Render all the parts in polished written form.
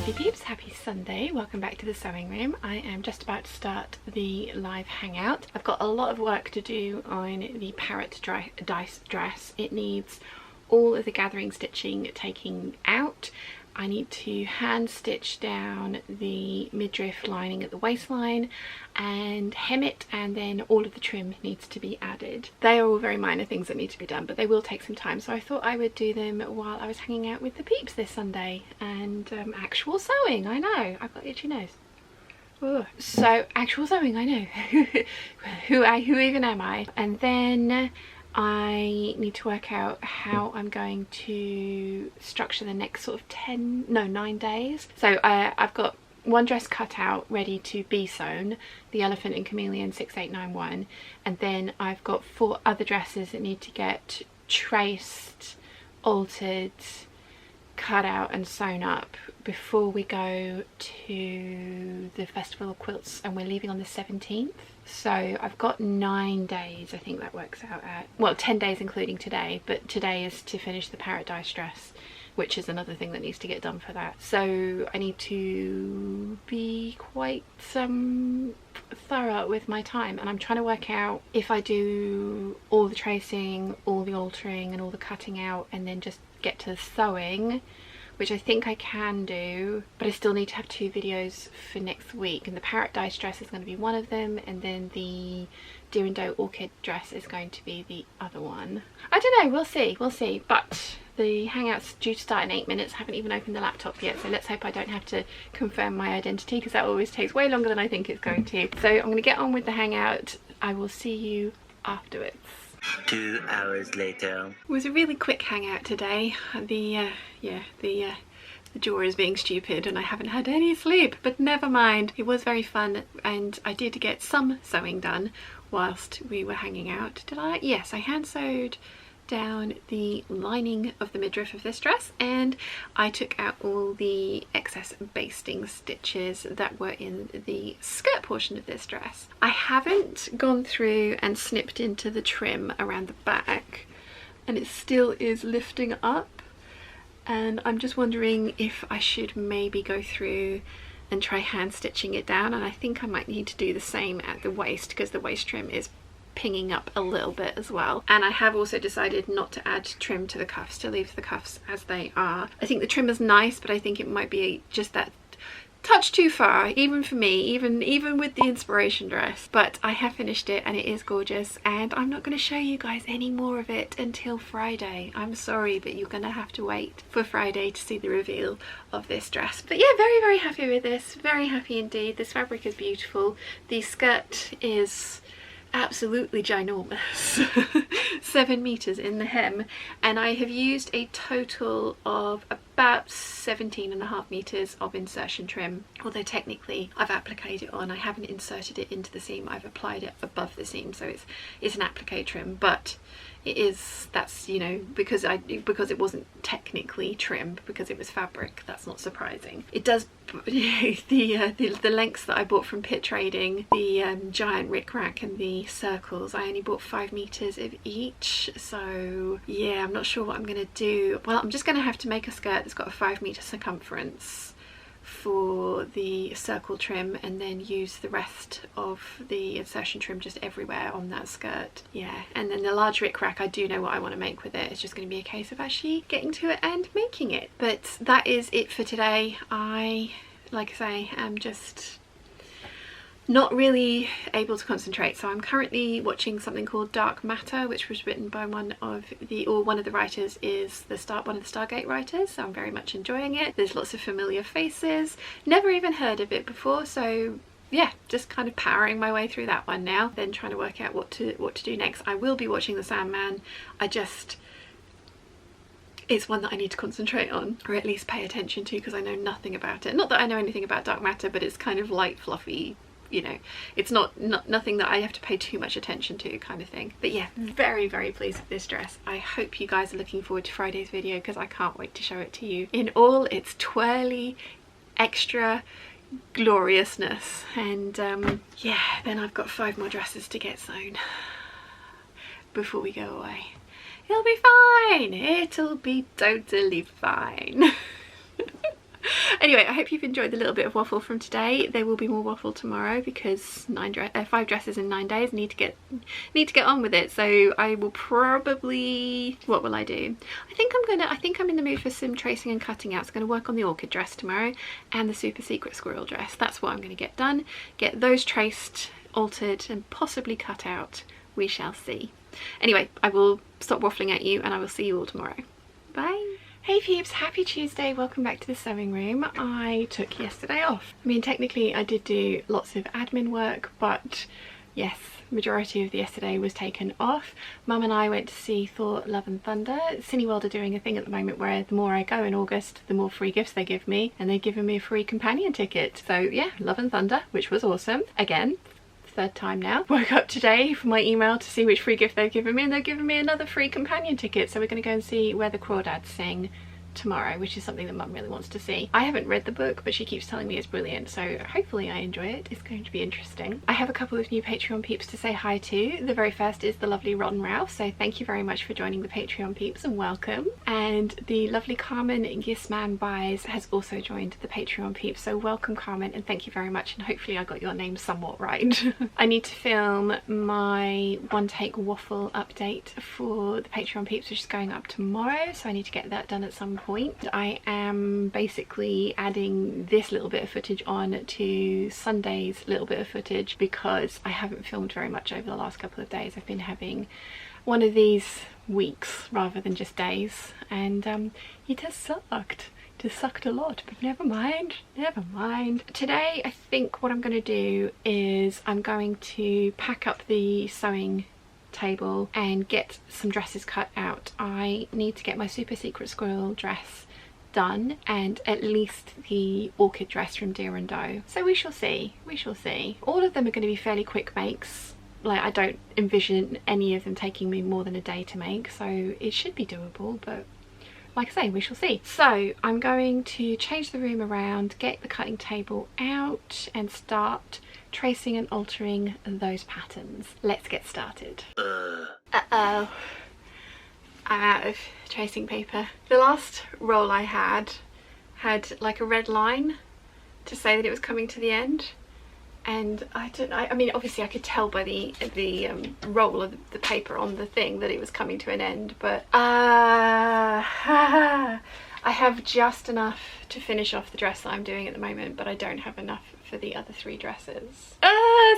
Happy peeps, happy Sunday. Welcome back to the sewing room. I am just about to start the live hangout. I've got a lot of work to do on the parrot dice dress. It needs all of the gathering stitching taking out. I need to hand stitch down the midriff lining at the waistline and hem it, and then all of the trim needs to be added. They are all very minor things that need to be done, but they will take some time, so I thought I would do them while I was hanging out with the peeps this Sunday. And actual sewing, I know, I've got itchy nose. Ugh. So actual sewing, I know. who even am I? And then I need to work out how I'm going to structure the next sort of 9 days. So I've got one dress cut out ready to be sewn, the Elephant and Chameleon 6891, and then I've got 4 other dresses that need to get traced, altered, cut out and sewn up before we go to the Festival of Quilts, and we're leaving on the 17th. So I've got 9 days, I think that works out at, well, 10 days including today, but today is to finish the paradise dress, which is another thing that needs to get done for that. So I need to be quite thorough with my time, and I'm trying to work out if I do all the tracing, all the altering and all the cutting out and then just get to the sewing, which I think I can do, but I still need to have 2 videos for next week, and the parrot dice dress is going to be one of them, and then the deer and doe orchid dress is going to be the other one. I don't know, we'll see, but the hangout's due to start in 8 minutes. I haven't even opened the laptop yet, so let's hope I don't have to confirm my identity, because that always takes way longer than I think it's going to. So I'm going to get on with the hangout. I will see you afterwards. 2 hours later. It was a really quick hangout today. The jaw is being stupid and I haven't had any sleep, but never mind. It was very fun, and I did get some sewing done whilst we were hanging out. Did I? Yes, I hand sewed down the lining of the midriff of this dress, and I took out all the excess basting stitches that were in the skirt portion of this dress. I haven't gone through and snipped into the trim around the back, and it still is lifting up, and I'm just wondering if I should maybe go through and try hand stitching it down, and I think I might need to do the same at the waist, because the waist trim is pinging up a little bit as well. And I have also decided not to add trim to the cuffs, to leave the cuffs as they are. I think the trim is nice, but I think it might be just that touch too far, even for me, even with the inspiration dress. But I have finished it and it is gorgeous, and I'm not going to show you guys any more of it until Friday. I'm sorry, but you're going to have to wait for Friday to see the reveal of this dress. But yeah, very, very happy with this, very happy indeed. This fabric is beautiful. The skirt is absolutely ginormous. 7 meters in the hem, and I have used a total of about 17.5 meters of insertion trim, although technically I've appliqued it on. I haven't inserted it into the seam, I've applied it above the seam, so it's an applique trim, but it is, that's, you know, because it wasn't technically trim, because it was fabric, that's not surprising. It does the lengths that I bought from Pit Trading, the giant rickrack and the circles, I only bought 5 meters of each. So yeah, I'm not sure what I'm gonna do. Well, I'm just gonna have to make a skirt that's got a 5 meter circumference for the circle trim, and then use the rest of the insertion trim just everywhere on that skirt. Yeah, and then the large rickrack, I do know what I want to make with it. It's just going to be a case of actually getting to it and making it. But that is it for today. Like I say, am just not really able to concentrate, so I'm currently watching something called Dark Matter, which was written by one of the writers is one of the Stargate writers, so I'm very much enjoying it. There's lots of familiar faces, never even heard of it before, so yeah, just kind of powering my way through that one now, then trying to work out what to do next. I will be watching The Sandman. It's one that I need to concentrate on, or at least pay attention to, because I know nothing about it. Not that I know anything about Dark Matter, but it's kind of light, fluffy, you know, it's nothing that I have to pay too much attention to, kind of thing. But yeah, very, very pleased with this dress. I hope you guys are looking forward to Friday's video, because I can't wait to show it to you in all its twirly, extra gloriousness. And yeah, then I've got 5 more dresses to get sewn before we go away. It'll be fine, it'll be totally fine. Anyway, I hope you've enjoyed the little bit of waffle from today. There will be more waffle tomorrow because 5 dresses in 9 days. Need to get on with it. So I will probably, what will I do? I think I'm in the mood for some tracing and cutting out. So I'm going to work on the orchid dress tomorrow and the super secret squirrel dress. That's what I'm going to get done. Get those traced, altered and possibly cut out. We shall see. Anyway, I will stop waffling at you and I will see you all tomorrow. Bye. Hey peeps, happy Tuesday, welcome back to the sewing room. I took yesterday off. I mean, technically I did do lots of admin work, but yes, majority of the yesterday was taken off. Mum and I went to see Thor Love and Thunder. Cineworld are doing a thing at the moment where the more I go in August, the more free gifts they give me, and they've given me a free companion ticket. So yeah, Love and Thunder, which was awesome. Again, third time now. Woke up today for my email to see which free gift they've given me, and they've given me another free companion ticket. So we're going to go and see Where the Crawdads Sing tomorrow, which is something that Mum really wants to see. I haven't read the book, but she keeps telling me it's brilliant, so hopefully I enjoy it. It's going to be interesting. I have a couple of new Patreon peeps to say hi to. The very first is the lovely Ron Ralph, so thank you very much for joining the Patreon peeps and welcome. And the lovely Carmen Gisman Buys has also joined the Patreon peeps, so welcome Carmen and thank you very much, and hopefully I got your name somewhat right. I need to film my one take waffle update for the Patreon peeps, which is going up tomorrow, so I need to get that done at some point. I am basically adding this little bit of footage on to Sunday's little bit of footage because I haven't filmed very much over the last couple of days. I've been having one of these weeks rather than just days, and it has sucked. It has sucked a lot, but never mind, never mind. Today I think what I'm going to do is I'm going to pack up the sewing table and get some dresses cut out. I need to get my super secret squirrel dress done and at least the orchid dress from Deer and Doe. So we shall see, we shall see. All of them are going to be fairly quick makes. Like, I don't envision any of them taking me more than a day to make, so it should be doable, but like I say, we shall see. So I'm going to change the room around, get the cutting table out and start tracing and altering those patterns. Let's get started. Uh-oh. I'm out of tracing paper. The last roll I had like a red line to say that it was coming to the end, and I mean obviously I could tell by the roll of the paper on the thing that it was coming to an end, but I have just enough to finish off the dress that I'm doing at the moment, but I don't have enough for the other 3 dresses.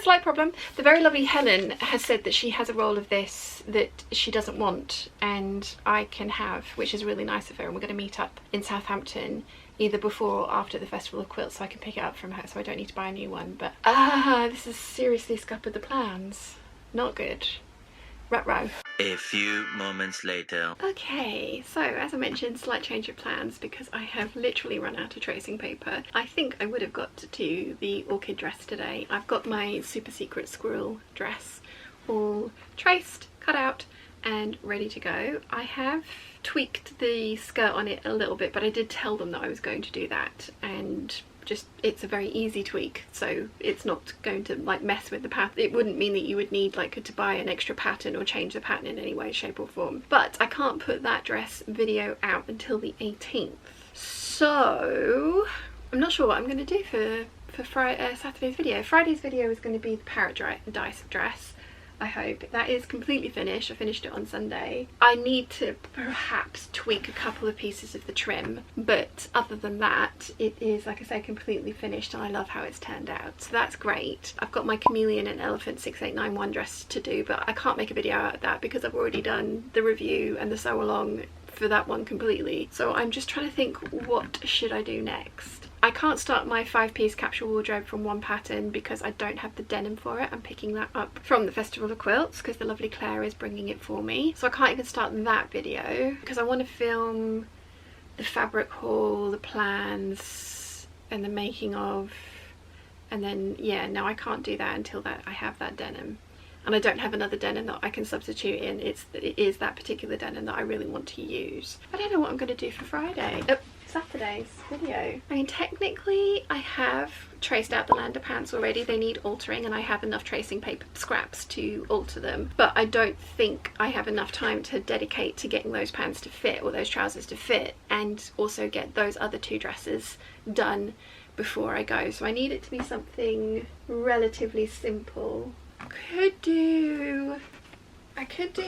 Slight problem. The very lovely Helen has said that she has a roll of this that she doesn't want and I can have, which is really nice of her, and we're going to meet up in Southampton either before or after the Festival of Quilts so I can pick it up from her, so I don't need to buy a new one. But this has seriously scuppered the plans. Not good. Ruh-roh. A few moments later. Okay, so as I mentioned, slight change of plans because I have literally run out of tracing paper. I think I would have got to the orchid dress today. I've got my super secret squirrel dress all traced, cut out and ready to go. I have tweaked the skirt on it a little bit, but I did tell them that I was going to do that, and just it's a very easy tweak, so it's not going to like mess with the pattern. It wouldn't mean that you would need like to buy an extra pattern or change the pattern in any way, shape or form. But I can't put that dress video out until the 18th, so I'm not sure what I'm going to do for Saturday's video. Friday's video is going to be the parrot dice dress. I hope. That is completely finished. I finished it on Sunday. I need to perhaps tweak a couple of pieces of the trim, but other than that, it is, like I say, completely finished and I love how it's turned out. So that's great. I've got my Chameleon and Elephant 6891 dress to do, but I can't make a video out of that because I've already done the review and the sew along for that one completely. So I'm just trying to think, what should I do next? I can't start my 5-piece capsule wardrobe from one pattern because I don't have the denim for it. I'm picking that up from the Festival of Quilts because the lovely Claire is bringing it for me. So I can't even start that video because I want to film the fabric haul, the plans and the making of, and then yeah, no, I can't do that until I have that denim. And I don't have another denim that I can substitute in. It is that particular denim that I really want to use. I don't know what I'm going to do for Friday. Oh, Saturday's video. I mean, technically I have traced out the Lander pants already. They need altering and I have enough tracing paper scraps to alter them, but I don't think I have enough time to dedicate to getting those pants to fit or those trousers to fit, and also get those other two dresses done before I go. So I need it to be something relatively simple. I could do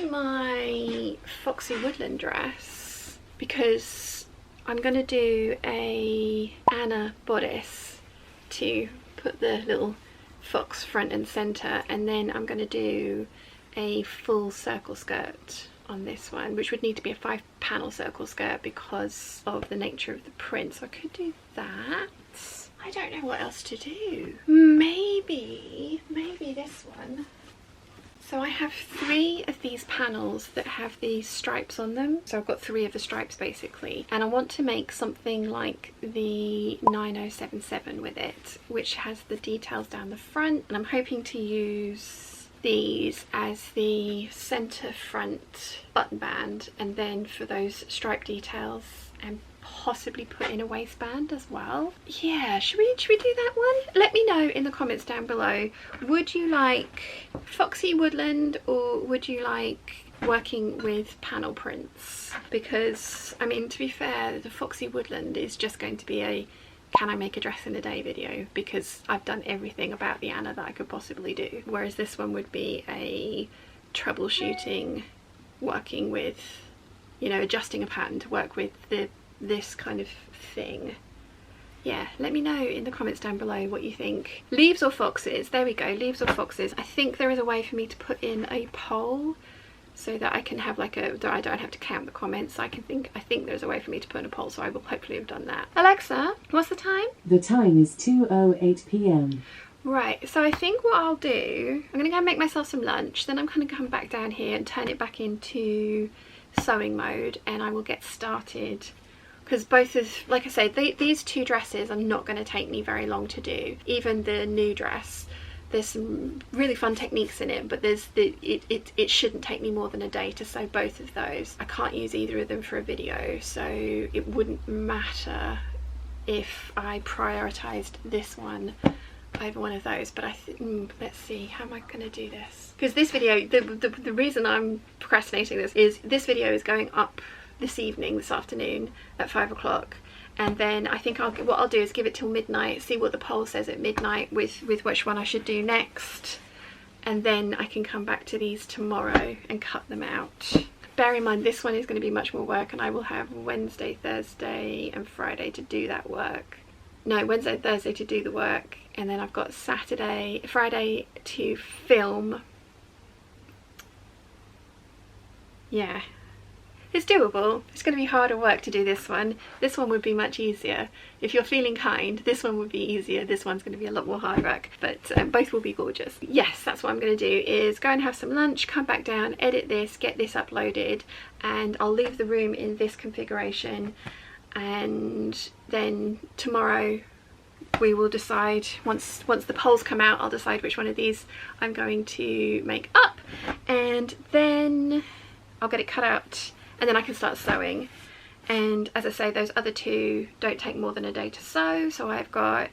my Foxy Woodland dress, because I'm going to do a Anna bodice to put the little fox front and centre, and then I'm going to do a full circle skirt on this one, which would need to be a 5-panel circle skirt because of the nature of the print. So I could do that. I don't know what else to do. Maybe this one. So I have 3 of these panels that have these stripes on them. So I've got 3 of the stripes basically. And I want to make something like the 9077 with it, which has the details down the front. And I'm hoping to use these as the centre front button band, and then for those stripe details, and possibly put in a waistband as well. Yeah, should we do that one? Let me know in the comments down below. Would you like Foxy Woodland, or would you like working with panel prints? Because I mean, to be fair, the Foxy Woodland is just going to be a can I make a dress in a day video, because I've done everything about the Anna that I could possibly do, whereas this one would be a troubleshooting, working with, you know, adjusting a pattern to work with this kind of thing. Yeah, let me know in the comments down below what you think. Leaves or foxes? There we go, leaves or foxes. I think there is a way for me to put in a poll so that I can have like a, I don't have to count the comments. I think there's a way for me to put in a poll, so I will hopefully have done that. Alexa, what's the time? The time is 2:08 p.m. Right, so I think what I'll do, I'm gonna go and make myself some lunch, then I'm gonna come back down here and turn it back into sewing mode, and I will get started. Because both of, like I say, these 2 dresses are not going to take me very long to do. Even the new dress, there's some really fun techniques in it, but it shouldn't take me more than a day to sew both of those. I can't use either of them for a video, so it wouldn't matter if I prioritised this one over one of those. But let's see, how am I going to do this? Because this video, the reason I'm procrastinating this is this video is going up this afternoon at 5 o'clock, and then I think what I'll do is give it till midnight, see what the poll says at midnight with which one I should do next, and then I can come back to these tomorrow and cut them out. Bear in mind, this one is going to be much more work, and I will have Wednesday, Thursday and Friday to do that work. No, Wednesday, Thursday to do the work, and then I've got Friday to film. Yeah. It's doable. It's going to be harder work to do this one. This one would be much easier. If you're feeling kind, this one would be easier. This one's going to be a lot more hard work, but both will be gorgeous. Yes, that's what I'm going to do, is go and have some lunch, come back down, edit this, get this uploaded, and I'll leave the room in this configuration, and then tomorrow we will decide, once the polls come out, I'll decide which one of these I'm going to make up, and then I'll get it cut out, and then I can start sewing. And as I say, those other 2 don't take more than a day to sew, so I've got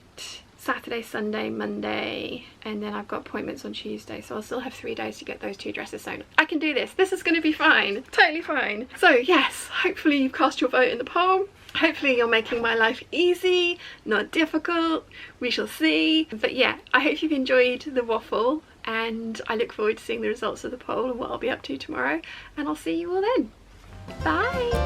Saturday, Sunday, Monday, and then I've got appointments on Tuesday, so I'll still have 3 days to get those 2 dresses sewn. I can do this. This is going to be fine. Totally fine. So yes, hopefully you've cast your vote in the poll. Hopefully you're making my life easy, not difficult. We shall see. But yeah, I hope you've enjoyed the waffle, and I look forward to seeing the results of the poll and what I'll be up to tomorrow, and I'll see you all then. Bye!